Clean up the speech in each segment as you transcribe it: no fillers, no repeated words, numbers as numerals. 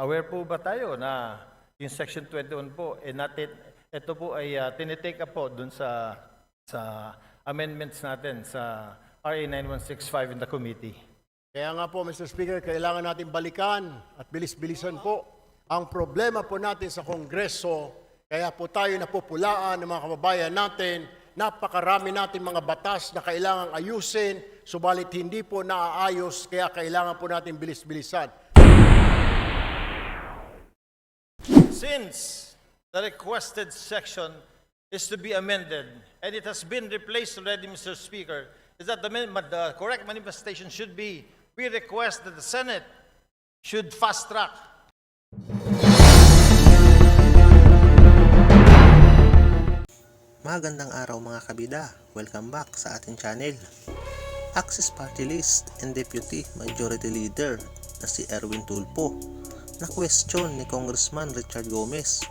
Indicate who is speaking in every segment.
Speaker 1: Aware po ba tayo na yung Section 21 po, ito po ay tinitake up po dun sa amendments natin sa RA 9165 in the committee.
Speaker 2: Kaya nga po, Mr. Speaker, kailangan natin balikan at bilis-bilisan po ang problema po natin sa Kongreso. Kaya po tayo napupulaan ng mga kababayan natin. Napakarami natin mga batas na kailangang ayusin, subalit hindi po naaayos, kaya kailangan po natin bilis-bilisan.
Speaker 1: Since the requested section is to be amended, and it has been replaced already, Mr. Speaker, is that the correct manifestation should be, we request that the Senate should fast-track.
Speaker 3: Magandang araw mga kabida, welcome back sa ating channel. Access Party List and Deputy Majority Leader na si Erwin Tulfo na question ni Congressman Richard Gomez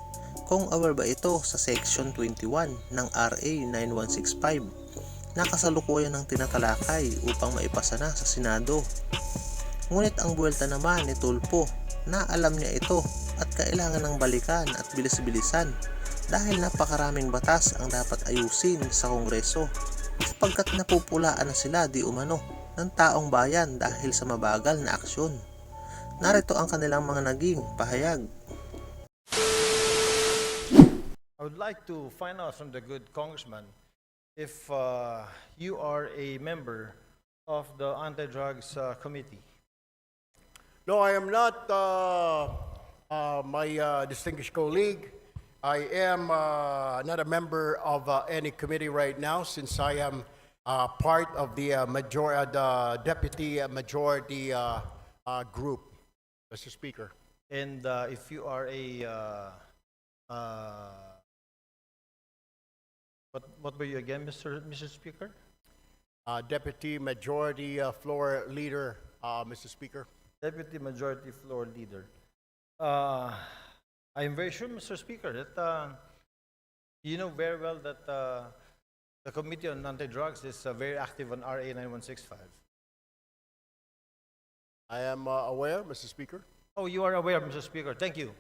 Speaker 3: kung aware ba ito sa Section 21 ng RA 9165 na kasalukuyan ng tinatalakay upang maipasa na sa Senado. Ngunit ang buwelta naman ni Tulfo na alam niya ito at kailangan ng balikan at bilis-bilisan dahil napakaraming batas ang dapat ayusin sa Kongreso sapagkat napupulaan na sila di umano ng taong bayan dahil sa mabagal na aksyon. Narito ang kanilang mga naging pahayag.
Speaker 1: I would like to find out from the good congressman if you are a member of the Anti-Drugs Committee.
Speaker 2: No, I am not, my distinguished colleague. I am not a member of any committee right now since I am part of the deputy majority group, Mr. Speaker.
Speaker 1: And if you are what were you again, Mr. Speaker?
Speaker 2: Deputy Majority Floor Leader, Mr. Speaker.
Speaker 1: Deputy Majority Floor Leader. I am very sure, Mr. Speaker, that you know very well that the Committee on Anti-Drugs is very active on RA 9165.
Speaker 2: I am aware, Mr. Speaker.
Speaker 1: Oh, you are aware, Mr. Speaker. Thank you.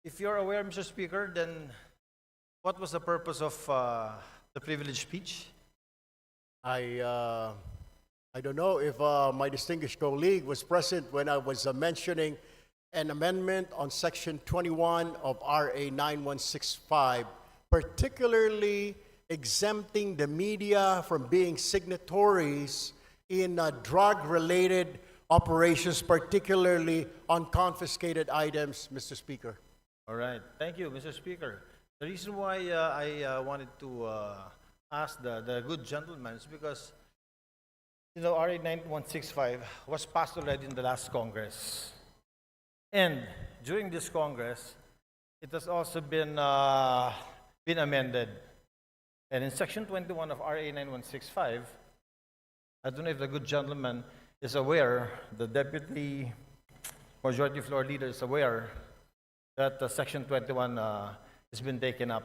Speaker 1: If you are aware, Mr. Speaker, then what was the purpose of the privileged speech?
Speaker 2: I don't know if my distinguished colleague was present when I was mentioning an amendment on Section 21 of RA 9165, particularly exempting the media from being signatories in drug-related operations, particularly on confiscated items, Mr. Speaker.
Speaker 1: All right. Thank you, Mr. Speaker. The reason why I wanted to ask the good gentleman is because, you know, RA 9165 was passed already in the last Congress. And during this Congress, it has also been amended. And in Section 21 of RA 9165, I don't know if the good gentleman is aware, the Deputy Majority Floor Leader is aware that Section 21 has been taken up.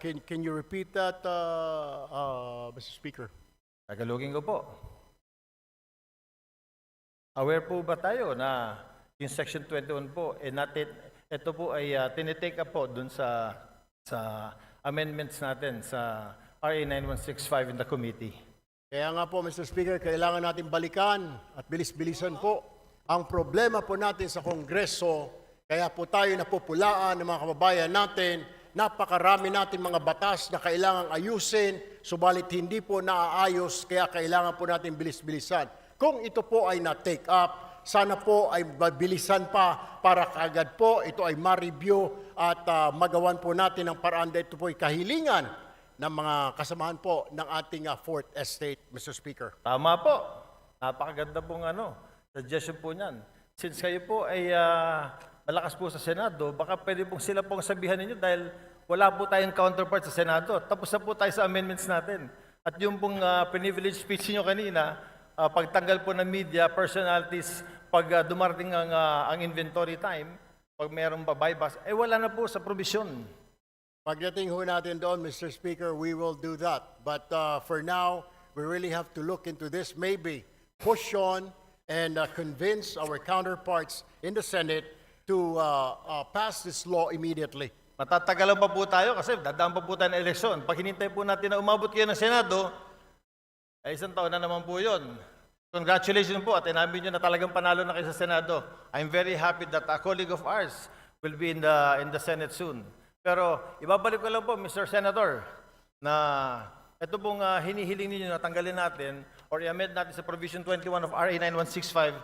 Speaker 2: Can you repeat that, Mr. Speaker?
Speaker 1: Tagalogin ko po. Aware po ba tayo na yung Section 21 po, ito po ay tinitake up po dun sa amendments natin sa RA 9165 in the committee.
Speaker 2: Kaya nga po, Mr. Speaker, kailangan natin balikan at bilis-bilisan po ang problema po natin sa Kongreso. Kaya po tayo napupulaan ng mga kababayan natin. Napakarami natin mga batas na kailangang ayusin, subalit hindi po naaayos, kaya kailangan po natin bilis-bilisan. Kung ito po ay na-take up, sana po ay mabilisan pa para kaagad po ito ay ma-review at magawan po natin ang paraan dahil ito po ay kahilingan ng mga kasamahan po ng ating Fourth Estate, Mr. Speaker.
Speaker 1: Tama po. Napakaganda pong suggestion po niyan. Since kayo po ay malakas po sa Senado, baka pwede pong sila pong sabihan ninyo dahil wala po tayong counterpart sa Senado. Tapos na po tayo sa amendments natin. At yung pong privileged speech niyo kanina, pagtanggal po ng media, personalities, pag dumarating ang inventory time, pag mayroong babaybas, wala na po sa provision.
Speaker 2: Pagdating ho natin doon, Mr. Speaker, we will do that. But for now, we really have to look into this. Maybe push on and convince our counterparts in the Senate to pass this law immediately.
Speaker 1: Matatagalan pa po tayo kasi dadaan pa po tayo ng eleksyon. Pag hinintay po natin na umabot kayo ng Senado, ay isang taon na naman po yun. Congratulations po at inamin nyo na talagang panalo na kayo sa Senado. I'm very happy that a colleague of ours will be in the Senate soon. Pero ibabalik ko lang po, Mr. Senator, na ito pong hinihiling ninyo na tanggalin natin or i-amend natin sa Provision 21 of RA 9165,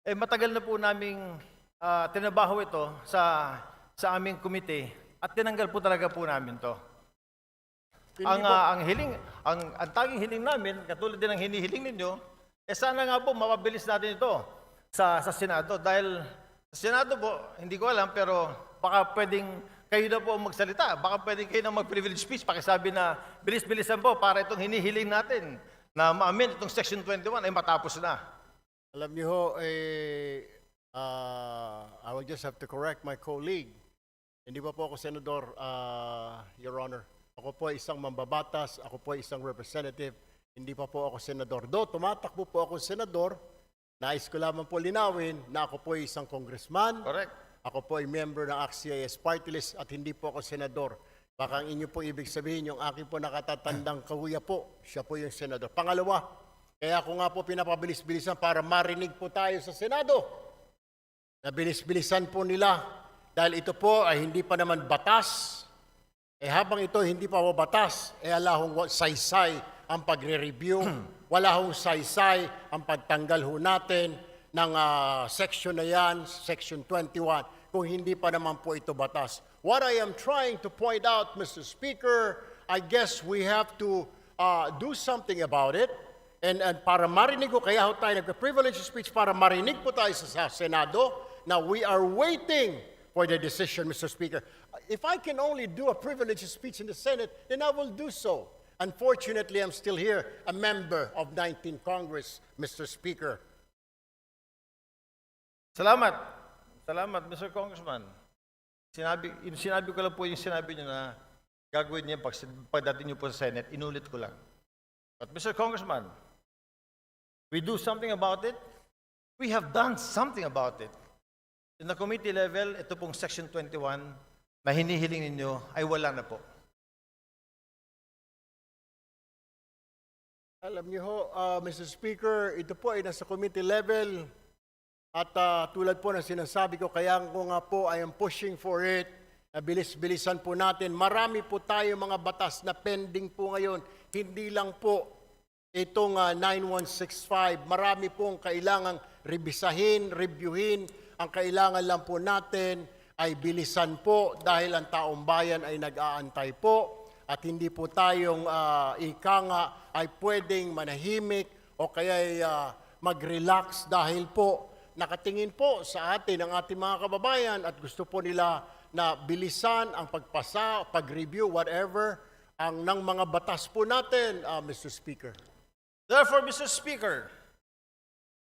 Speaker 1: eh matagal na po naming tinabaho ito sa aming komite at tinanggal po talaga po namin to. Ang tanging hiling namin, katulad din ng hinihiling ninyo, eh sana nga po mapabilis natin ito sa Senado. Dahil sa Senado po, hindi ko alam, pero baka pwedeng kayo na po ang magsalita. Baka pwedeng kayo na mag-privilege speech. Pakisabi na bilis-bilisan po para itong hinihiling natin na ma-amend itong Section 21 ay matapos na.
Speaker 2: Alam niyo ho, I will just have to correct my colleague. Hindi pa po ako senador, Your Honor. Ako po ay isang mambabatas, ako po ay isang representative, hindi pa po ako senador. Do, tumatakbo po ako senador, nais ko lamang po linawin na ako po ay isang congressman.
Speaker 1: Correct.
Speaker 2: Ako po ay member ng AXIS Party List at hindi po ako senador. Baka ang inyo po ibig sabihin, yung aking po nakatatandang kahuya po, siya po yung senador. Pangalawa, kaya ako nga po pinapabilis-bilisan para marinig po tayo sa Senado. Nabilis-bilisan po nila dahil ito po ay hindi pa naman batas. Habang ito hindi pa po batas, ala hong saysay ang pagre-review, wala hong saysay ang pagtanggal ho natin ng section na yan, Section 21, kung hindi pa naman po ito batas. What I am trying to point out, Mr. Speaker, I guess we have to do something about it. And para marinig ko, kaya ho tayo nagka-privilege speech para marinig po tayo sa Senado. Now, we are waiting for the decision, Mr. Speaker. If I can only do a privilege speech in the Senate, then I will do so. Unfortunately, I'm still here, a member of 19th Congress, Mr. Speaker.
Speaker 1: Salamat. Salamat, Mr. Congressman. Sinabi ko lang po yung sinabi niyo na gagawin niya pagdating niyo po sa Senate. Inulit ko lang. But Mr. Congressman, we do something about it. We have done something about it. In the committee level, ito pong Section 21 na hinihiling ninyo ay wala na po.
Speaker 2: Alam niyo ho, Mr. Speaker, ito po ay nasa committee level. At tulad po ng sinasabi ko, kaya ko nga po, I am pushing for it. Bilis-bilisan po natin. Marami po tayo mga batas na pending po ngayon. Hindi lang po itong 9165. Marami pong kailangang revisahin, reviewin. Ang kailangan lang po natin ay bilisan po dahil ang taong bayan ay nag-aantay po. At hindi po tayong ika nga ay pwedeng manahimik o kaya mag-relax dahil po nakatingin po sa atin ang ating mga kababayan at gusto po nila na bilisan ang pagpasa, pag-review, whatever, ang ng mga batas po natin, Mr. Speaker.
Speaker 1: Therefore, Mr. Speaker,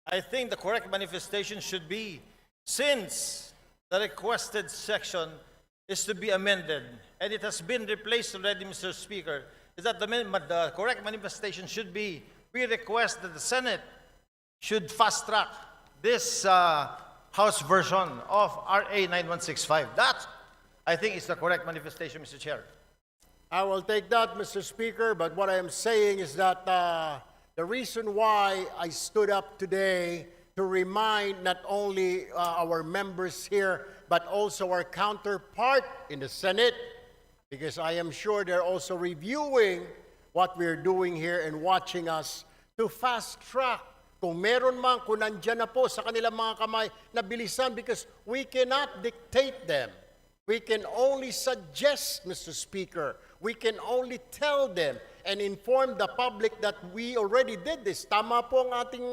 Speaker 1: I think the correct manifestation should be, since the requested section is to be amended, and it has been replaced already, Mr. Speaker, is that the correct manifestation should be, we request that the Senate should fast-track this House version of RA 9165. That, I think, is the correct manifestation, Mr. Chair.
Speaker 2: I will take that, Mr. Speaker, but what I am saying is that the reason why I stood up today to remind not only our members here, but also our counterpart in the Senate, because I am sure they're also reviewing what we're doing here and watching us to fast-track. Kung meron man, kung nandyan na po sa kanilang mga kamay, na bilisan, because we cannot dictate them. We can only suggest, Mr. Speaker. We can only tell them and inform the public that we already did this. Tama po ang ating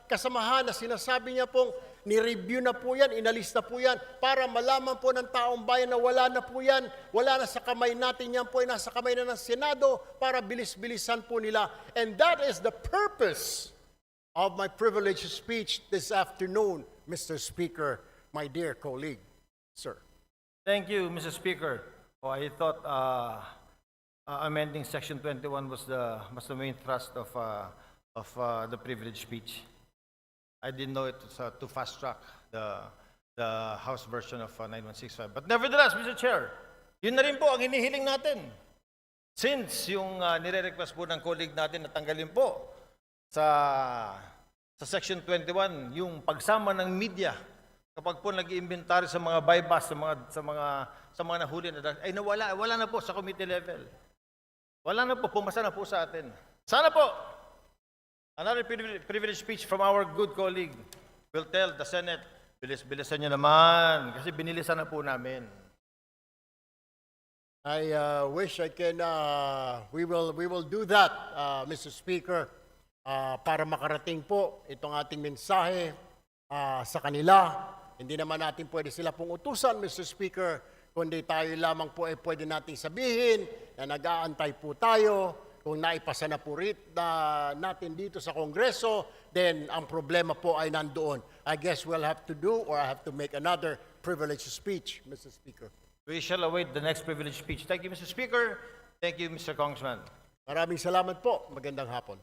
Speaker 2: kasamahan na sinasabi niya pong ni-review na po yan, inalis na po yan, para malaman po ng taong bayan na wala na po yan, wala na sa kamay natin yan po, ay nasa kamay na ng Senado para bilis-bilisan po nila. And that is the purpose of my privileged speech this afternoon, Mr. Speaker, my dear colleague, sir.
Speaker 1: Thank you, Mr. Speaker. Oh, I thought amending Section 21 was the main thrust of the privilege speech. I didn't know it was to fast track the House version of 9165. But nevertheless, Mr. Chair, yun na rin po ang hinihiling natin. Since yung nire-request po ng colleague natin na tanggalin po sa Section 21, yung pagsama ng media kapag po nag-inventory sa mga bypass, sa mga nahuli na ay wala na po sa committee level. Wala na po, pumasa na po sa atin. Sana po, another privilege speech from our good colleague will tell the Senate, bilis-bilisan nyo naman, kasi binilisan na po namin.
Speaker 2: I wish I can, we will do that, Mr. Speaker, para makarating po itong ating mensahe sa kanila. Hindi naman natin pwede sila pong utusan, Mr. Speaker, kundi tayo lamang po ay pwede nating sabihin na nag-aantay po tayo. Kung naipasa na po natin dito sa Kongreso, then ang problema po ay nandoon. I guess we'll have to do or I have to make another privilege speech, Mr. Speaker.
Speaker 1: We shall await the next privilege speech. Thank you, Mr. Speaker. Thank you, Mr. Congressman.
Speaker 2: Maraming salamat po. Magandang hapon.